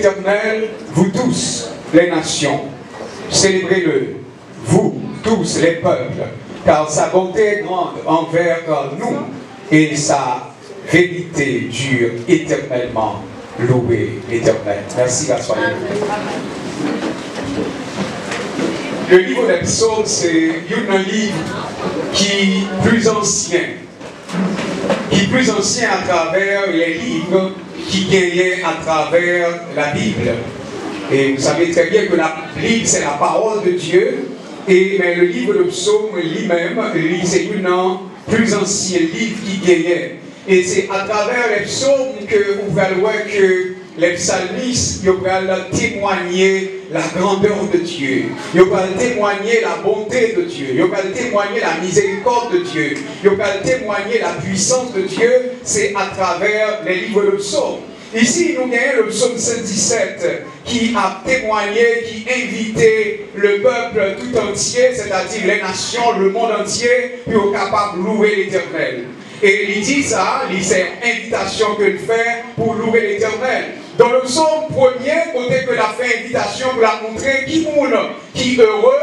l'Éternel, vous tous, les nations. Célébrez-le, vous tous, les peuples, car sa bonté est grande envers nous et sa vérité dure éternellement. Louez l'Éternel. Merci, Pasteur. Le livre des psaumes, c'est un livre qui est plus ancien à travers les livres qui gagnaient à travers la Bible. Et vous savez très bien que la Bible, c'est la parole de Dieu, mais le livre de psaumes lui-même, c'est un plus ancien livre qui gagnait. Et c'est à travers les psaumes que vous allez voir que les psalmistes, ils vont témoigner la grandeur de Dieu. Ils vont témoigner la bonté de Dieu. Ils vont témoigner la miséricorde de Dieu. Ils vont témoigner la puissance de Dieu. C'est à travers les livres de psaumes. Ici, nous avons le psaume 117 qui a témoigné, qui invitait le peuple tout entier, c'est-à-dire les nations, le monde entier, pour capable de louer l'Éternel. Et il dit ça, c'est une invitation qu'il fait pour louer l'Éternel. Dans le psaume premier, côté que la fait invitation pour la montrer qui heureux,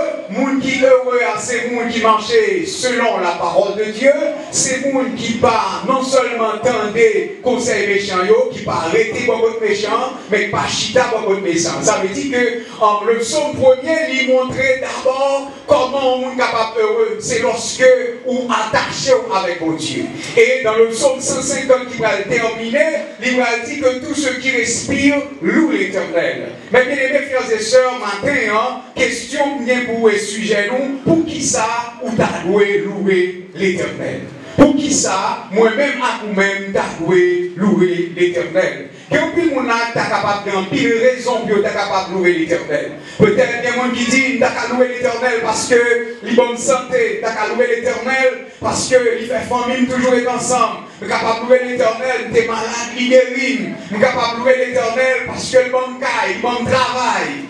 c'est monde qui marchait selon la parole de Dieu, c'est monde qui pas non seulement entendait conseil méchant, qui pas arrêté beaucoup de méchants, mais pas chita beaucoup de méchants. Ça veut dire que le psaume premier, il montrait d'abord comment on est capable heureux, c'est lorsque on attaché avec mon Dieu. Et dans le psaume 150 qui va terminer, il va dire que tous ceux qui respirent louent l'Éternel. Mais bien aimés frères et sœurs, matin, question bien pour le sujet, nous, pour qui ça, ou t'as louer l'Éternel? Pour qui ça, moi-même à vous-même, t'as louer l'Éternel? Et puis, mon âge, t'as capable d'un pile raison pour t'as capable de louer l'Éternel. Peut-être il y a des gens qui disent, t'as qu'à louer l'Éternel parce que les bonnes santé, t'as qu'à louer l'Éternel parce que les familles toujours est ensemble. T'es capable de louer l'Éternel, t'es malade, il guérit. T'es capable de louer l'Éternel parce que le bon caille, le bon travail.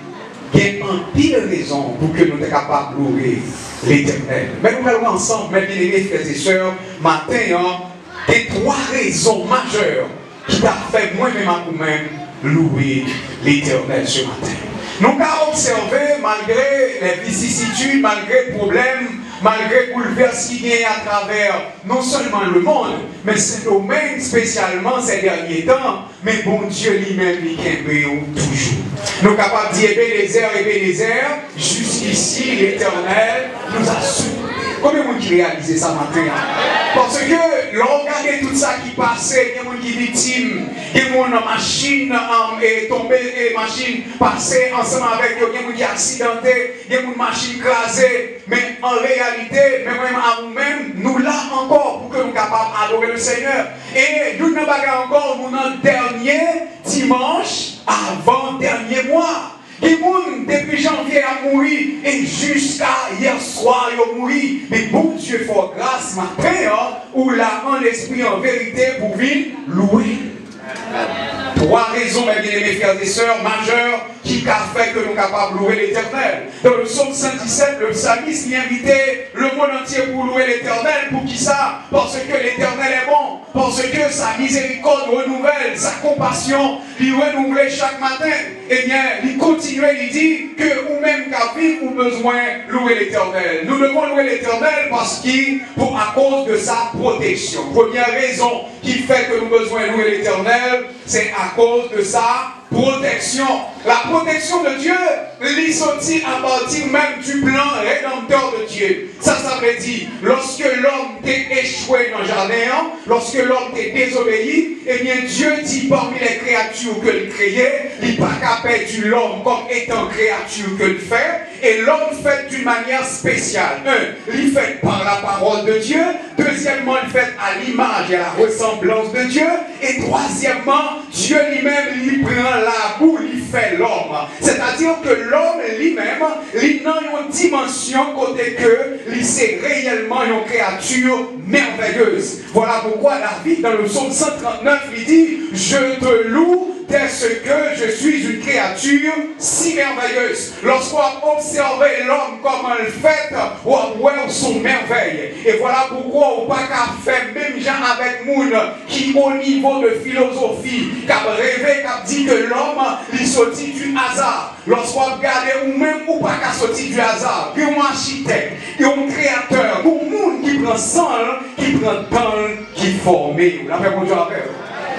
Il y a un pile raison pour que nous soyons capables de louer l'Éternel. Mais nous allons ensemble, mes bien-aimés frères et sœurs, matin, il y a 3 raisons majeures qui t'a fait moi-même à vous-même louer l'Éternel ce matin. Nous avons observé, malgré les vicissitudes, malgré les problèmes, malgré les bouleversements qui viennent à travers non seulement le monde, mais ce domaine spécialement ces derniers temps, mais bon Dieu lui-même, il est toujours. Nous sommes capables de dire Ebenezer, jusqu'ici l'éternel nous a soutenu. Combien de gens qui réalisent ça matin? Parce que l'on regarde tout ça qui passait, il y a des gens qui sont victimes, il y a des gens qui machine est tombée et machine passée ensemble avec eux, il y a des gens qui sont accidentés, il y a des gens qui machine écrasée. Mais en réalité, même à nous-mêmes, nous là encore pour que nous soyons capables d'adorer le Seigneur. Et nous n'avons pas encore, nous dans le dernier dimanche, avant dernier mois. Les gens depuis janvier a mouru et jusqu'à hier soir ils ont mouru. Mais bon Dieu faut grâce matin où là en l'esprit en vérité pour vivre louer. 3 raisons, mes bien-aimés frères et sœurs, majeures qui a fait que nous sommes capables de louer l'Éternel. Dans le psaume 117, le psalmiste y invitait le monde entier pour louer l'Éternel. Pour qui ça? Parce que l'Éternel est bon. Parce que sa miséricorde renouvelle, sa compassion lui renouvelle chaque matin. Eh bien, il continue, il dit que nous-mêmes qu'à vivre, nous avons besoin de louer l'Éternel. Nous devons louer l'Éternel parce à cause de sa protection. Première raison qui fait que nous avons besoin de louer l'Éternel, c'est à cause de sa protection. La protection de Dieu, il sortit à partir même du plan rédempteur de Dieu. Ça veut dire, lorsque l'homme t'est échoué dans le jardin, lorsque l'homme t'est désobéi, eh bien Dieu dit parmi les créatures que il créait, il n'a pas qu'à perdre l'homme comme étant créature que il fait, et l'homme fait d'une manière spéciale. Il fait par la parole de Dieu, deuxièmement, il fait à l'image et à la ressemblance de Dieu, et troisièmement, Dieu lui-même, il prend la boue, il fait l'homme. C'est-à-dire que l'homme lui-même, il a une dimension côté que c'est réellement une créature merveilleuse. Voilà pourquoi David, dans le psaume 139, il dit, je te loue dès ce que je suis une créature si merveilleuse. Lorsqu'on observe l'homme comme un fait, on voit son merveille. Et voilà pourquoi on n'a pas qu'à faire même gens avec moun qui au niveau de philosophie, qui a rêvé, qui a dit que l'homme il sortit du hasard. Lorsqu'on regarde ou même ou pas qu'à sortir du hasard, il y a un architecte, il y a un créateur, il y a un monde qui prend sang, qui prend temps, qui forme. Vous l'avez compris après.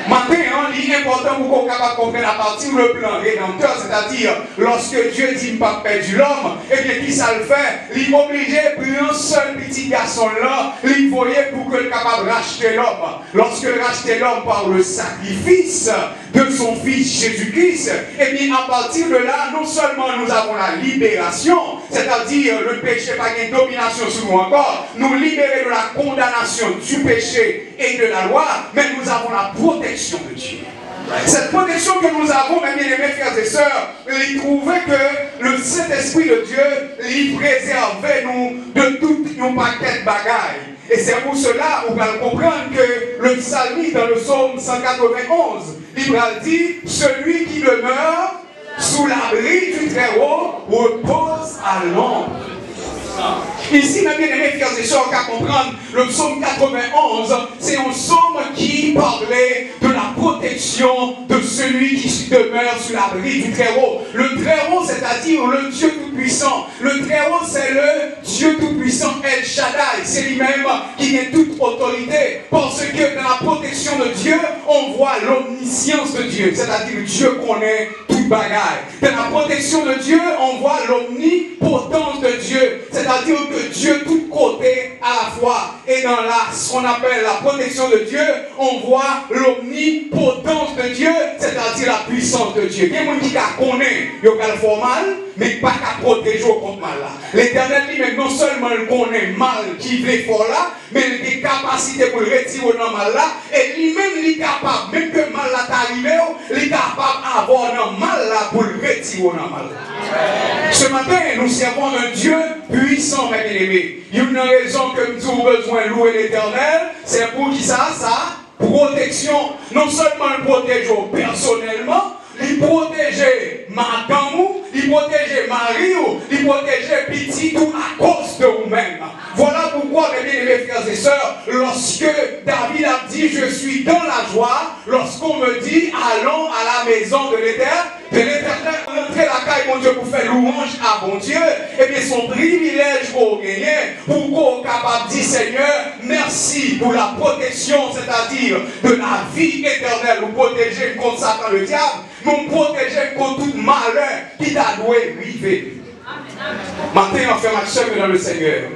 Maintenant, il est important pour qu'on soit capable de comprendre à partir du plan rédempteur, c'est-à-dire lorsque Dieu dit pas perdu l'homme, et bien qui ça le fait? Il est obligé de prendre un seul petit garçon là, il voyait pour qu'il soit capable de racheter l'homme. Lorsque racheter l'homme par le sacrifice de son fils Jésus-Christ, et bien à partir de là, non seulement nous avons la libération, c'est-à-dire le péché pas une domination sur nous encore, nous libérer de la condamnation du péché et de la loi, mais nous avons la protection de Dieu. Cette protection que nous avons, mes bien-aimés frères et sœurs, il trouvait que le Saint-Esprit de Dieu, il préservait nous de tout un paquet de bagailles. Et c'est pour cela qu'on va comprendre que le psalmiste dans le psaume 191, il va dire, celui qui demeure sous l'abri du Très-Haut repose à l'ombre. Ici, mes bien-aimés frères et sœurs, qu'à comprendre, le psaume 91, c'est un psaume qui parlait de la protection de celui qui demeure sous l'abri du Très-Haut. Le Très-Haut, c'est-à-dire le Dieu Tout-Puissant. Le Très-Haut, c'est le Dieu Tout-Puissant, El Shaddai. C'est lui-même qui a toute autorité. Parce que dans la protection de Dieu, on voit l'omniscience de Dieu. C'est-à-dire Dieu connaît toute bagaille. Dans la protection de Dieu, on voit l'omnipotence de Dieu. C'est-à-dire que Dieu tout côté à la fois. Et dans ce qu'on appelle la protection de Dieu, on voit l'omnipotence de Dieu, c'est-à-dire la puissance de Dieu. Il y a des gens qui connaissent, ils ont le mal, mais pas qu'à protéger contre mal là. L'Éternel lui-même non seulement il connaît mal qui veut fort là, mais il a des capacités pour le retirer dans mal là, et lui-même il est capable, même que mal là t'arrive, il est capable d'avoir un mal là pour le retirer dans mal là. Ce matin, nous servons un Dieu puissant, mes bien-aimés. Il y a une raison que nous avons besoin de louer l'Éternel, c'est pour qui ça protection. Non seulement le protéger personnellement, il protéger madame, il protéger mari, il protéger petit tout à cause de vous-même. Voilà pourquoi, mes bien-aimés frères et sœurs, lorsque David a dit je suis dans la joie, lorsqu'on me dit allons à la maison de l'Éternel, rentrer la caille, mon Dieu, pour faire louange à bon Dieu, et bien son privilège qu'on gagne, pour qu'on soit capable de dire Seigneur, merci pour la protection, c'est-à-dire de la vie éternelle, nous protéger contre Satan le diable, nous protéger contre tout malheur qui t'a doué arriver. Maintenant, frère ma soeur dans le Seigneur,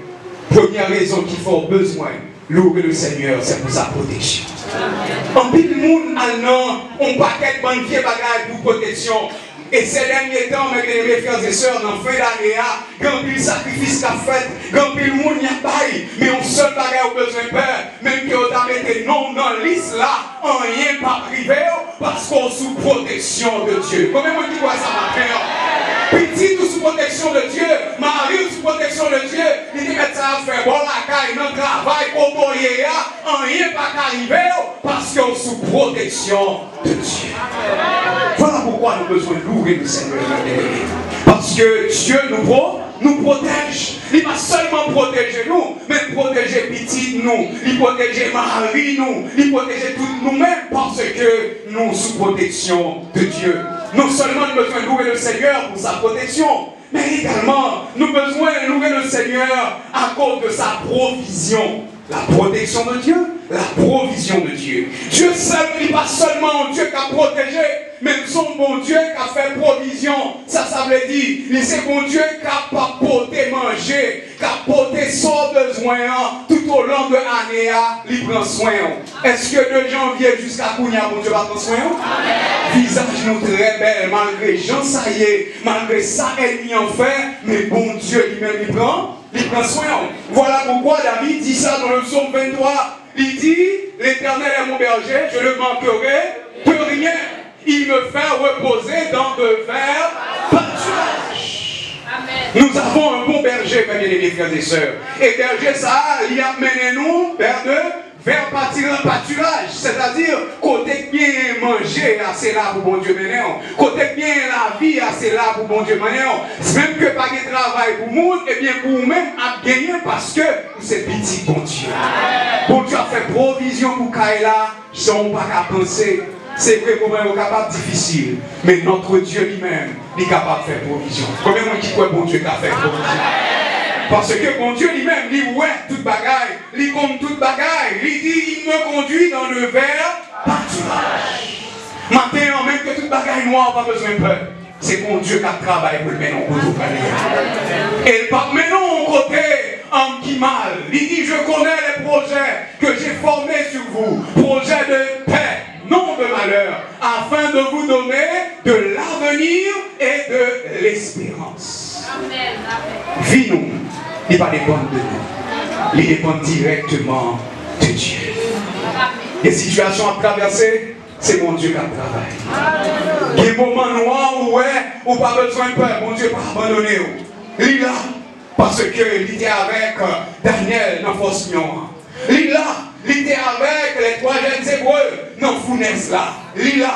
première raison qu'il faut besoin louer le Seigneur, c'est pour sa protection. En pile de monde, on paquet de bonnes vieilles bagages pour protection. Et ces derniers temps, mes bien-aimés frères et sœurs, dans la fin d'année, quand il sacrifice qu'a fait, quand il monde n'y a pas, mais on seul bagage au besoin de peur, même que on a mis non dans la liste là, rien pas privé, parce qu'on est sous protection de Dieu. Comment on dit quoi ça matin? Petit ou sous protection de Dieu, Marie sous protection de Dieu, il dit mettre ça à faire bon la caille, notre travail, pour rien pas arrivé, parce qu'on est sous protection de Dieu. Voilà pourquoi nous avons besoin de louer le Seigneur. Parce que Dieu nous protège. Il va seulement protéger nous, mais protéger petit nous, il protège Marie nous, il protège tout nous-mêmes parce que nous sommes sous protection de Dieu. Non seulement nous avons besoin de louer le Seigneur pour sa protection, mais également nous avons besoin de louer le Seigneur à cause de sa provision. La protection de Dieu, la provision de Dieu. Dieu seul n'est pas seulement un Dieu qui a protégé, mais son bon Dieu qui a fait provision. Ça veut dire, c'est bon Dieu qui a apporté manger, qui a apporté son besoin tout au long de l'année, il prend soin. Est-ce que de janvier jusqu'à Kounia, bon Dieu va prendre soin? Visage nous très belle, malgré Jean ça y est, malgré ça, ennemi en fait, mais bon Dieu lui-même il prend soin. Voilà pourquoi David dit ça dans le psaume 23. Il dit, l'Éternel est mon berger, je ne manquerai de rien. Il me fait reposer dans de verts pâturages. Nous avons un bon berger, mes bien-aimés frères et sœurs. Et berger, ça, il a mené nous vers de vers pâturage, c'est-à-dire côté bien manger, c'est là pour bon Dieu maintenant. Côté bien la vie, c'est là pour bon Dieu maintenant. Même que pas de travail pour monde, et bien pour vous-même à gagner parce que c'est petit bon Dieu. Bon Dieu a fait provision pour Kaila, sans pas qu'à penser. C'est vrai qu'on est capable difficile, mais notre Dieu lui-même est capable de faire provision. Combien de gens qui croient bon Dieu qui a fait provision? Parce que mon Dieu lui-même, il ouais toute bagaille, il compte toute bagaille, il dit, il me conduit dans le vert pâturage. Maintenant, même que toute bagaille noire, pas besoin de peur. C'est mon Dieu qui a travaillé pour le mettre en côté. Et maintenant, au côté, en qui mal, il dit, je connais les projets que j'ai formés sur vous, projets de paix, non de malheur, afin de vous donner de l'avenir et de l'espérance. Vie nous, il ne va pas dépendre de nous. Il dépend directement de Dieu. Les situations à traverser, c'est mon Dieu qui a travaillé. Il y a des moments noirs où on n'a pas besoin de peur. Mon Dieu n'a pas abandonné. Il est là. Parce qu'il était avec Daniel dans la force noire. Il est là. Il était avec les trois jeunes hébreux dans la fournaise là. Il est là.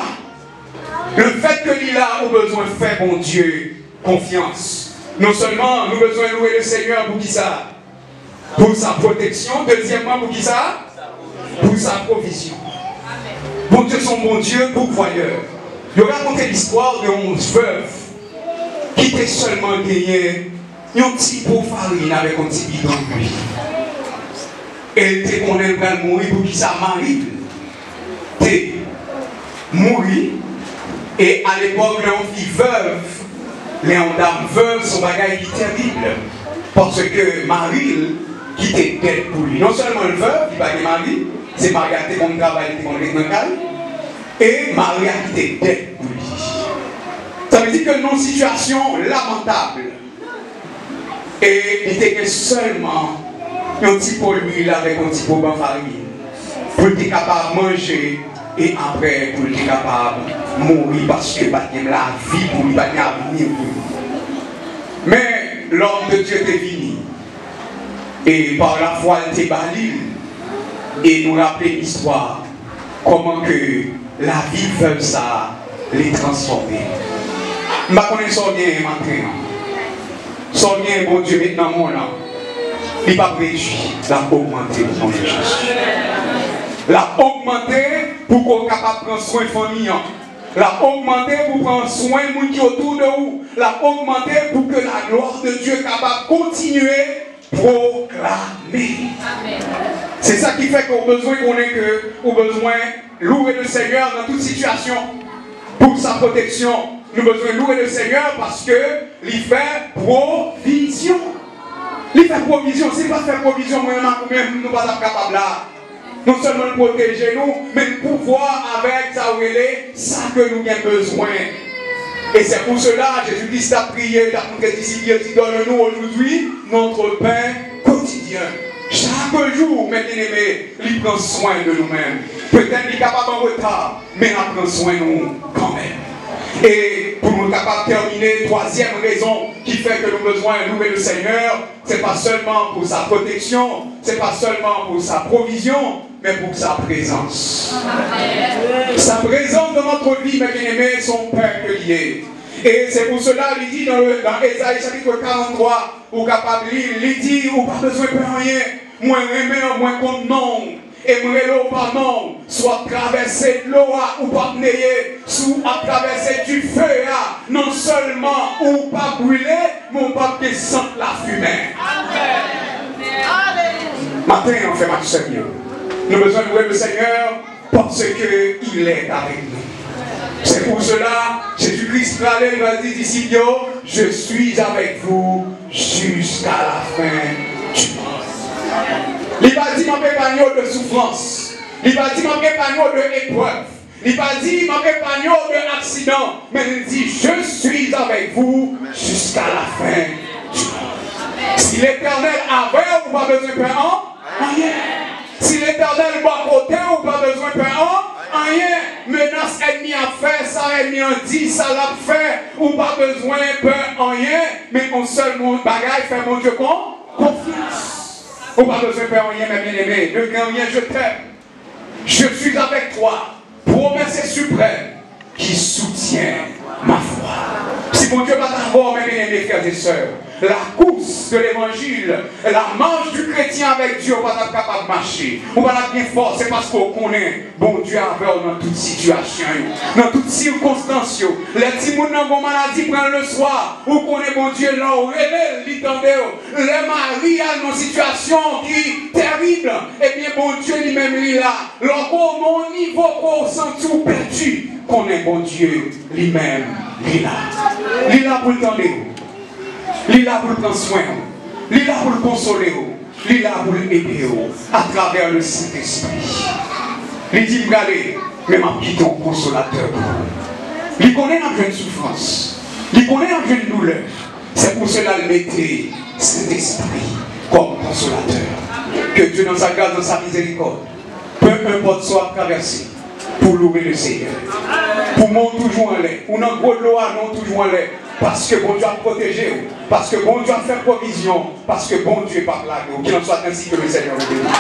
Le fait que il est là, on a besoin de faire, mon Dieu, confiance. Non seulement nous avons besoin de louer le Seigneur pour qui ça? Pour sa protection. Deuxièmement, pour qui ça? Pour sa provision. Bon Dieu, son bon Dieu, pourvoyeur. Je vais raconter l'histoire de 11 veuves qui étaient seulement gagnées un petit pot de farine avec un petit bidon de l'huile. Elle était qu'on allait mourir pour qui ça marie. T'es mourir. Et à l'époque, les filles veuves, les dames veuves sont bagailles qui terribles. Parce que Marie, qui était tête pour lui. Non seulement le veuve, qui va être mari, c'est Marie qui était mon travail, qui était mon travail. Et Marie qui était tête pour lui. Ça veut dire que nos situations lamentables. Et il était seulement un petit pot d'huile avec un petit pot de farine. Pour être capable de manger. Et après, pour être capable de mourir parce que pas de la vie pour lui, pas de l'avenir pour lui. Mais l'homme de Dieu était venu. Et par la foi, il était bali. Et nous rappelait l'histoire. Comment que la vie veut ça les transformer. Je ne connais pas bien maintenant. Sans bien, bon Dieu, maintenant, mon là. Il n'a pas réduit, il a augmenté le nom de Jésus. L'a augmenté pour qu'on soit capable de prendre soin de la famille. L'a augmenté pour prendre soin de gens qui autour de vous. L'a augmenté pour que la gloire de Dieu soit capable de continuer à proclamer. C'est ça qui fait qu'on a besoin de louer le Seigneur dans toute situation. Pour sa protection, nous avons besoin de louer le Seigneur parce qu'il fait provision. Il fait provision. Si il ne fait pas provision, nous ne sommes pas capables là. Non seulement de protéger nous, mais de pouvoir avec ça que nous avons besoin. Et c'est pour cela que Jésus-Christ a prié, il a montré ici, il dit, donne-nous aujourd'hui notre pain quotidien. Chaque jour, mes bien-aimés, il prend soin de nous-mêmes. Peut-être qu'il est capable en retard, mais il prend soin de nous quand même. Et pour nous capables de terminer, troisième raison qui fait que nous avons besoin de louer le Seigneur, ce n'est pas seulement pour sa protection, ce n'est pas seulement pour sa provision, mais pour sa présence. Sa présence dans notre vie, mes bien-aimés, son Père que lié. Et c'est pour cela qu'il dit dans Ésaïe chapitre 43, ou capable il dit, ou pas besoin de rien, moins remet, moins contre non. Et moi, l'eau par non, soit traversé de l'eau ou pas nayer, soit à traverser du feu, non seulement ou pas brûler, mais on pas descendre la fumée. Matin, on fait match sérieux. Nous avons besoin de louer le Seigneur parce qu'il est avec nous. C'est pour cela, Jésus-Christ va dire ici, je suis avec vous jusqu'à la fin du monde. Il va dire mon compagnon de souffrance. Il va dire mon compagnon de épreuve. Il va dire mon compagnon de accident. Mais il dit, je suis avec vous jusqu'à la fin du monde. Si l'Éternel avait ou pas besoin de pain, rien. Si l'Éternel va côté ou pas besoin de pain, rien. Menace ennemi à faire, ça ennemi a dit, ça l'a fait, ou pas besoin de pain, rien. Mais on seul mon bagage fait mon Dieu confiance. On n'a pas besoin de faire rien, mes bien-aimés. Le grand rien, je t'aime. Je suis avec toi. Promesse suprême qui soutient ma foi. Si mon Dieu va t'avoir, mes bien-aimés frères et sœurs, la course de l'évangile, la marche du chrétien avec Dieu, on va être capable de marcher. On va être bien fort, c'est parce qu'on connaît bon Dieu avec dans toute situation, dans toutes circonstances. Les petits gens qui ont maladie prennent le soir, on connaît bon Dieu là où il est, les maris ont une situation qui est terrible, et bien bon Dieu lui-même il est là. Lorsqu'on mon niveau qu'on sent tout perdu, qu'on est bon Dieu lui-même, il est là. Il est là pour le tendre. Il est là pour prendre soin, il est là pour le consoler, il est là pour l'aider à travers le Saint-Esprit. Il dit, regardez, mais ma petite consolateur. Il connaît la jeune souffrance, il connaît la jeune douleur. C'est pour cela qu'il mettait Saint-Esprit comme consolateur. Que Dieu dans sa grâce, dans sa miséricorde, peu importe soit traversé, pour louer le Seigneur. Pour mon toujours en l'air, ou dans le gros de l'eau, non toujours en l'air. Parce que bon Dieu a protégé, parce que bon Dieu a fait provision, parce que bon Dieu n'est pas blague, qu'il en soit ainsi que le Seigneur le bénisse.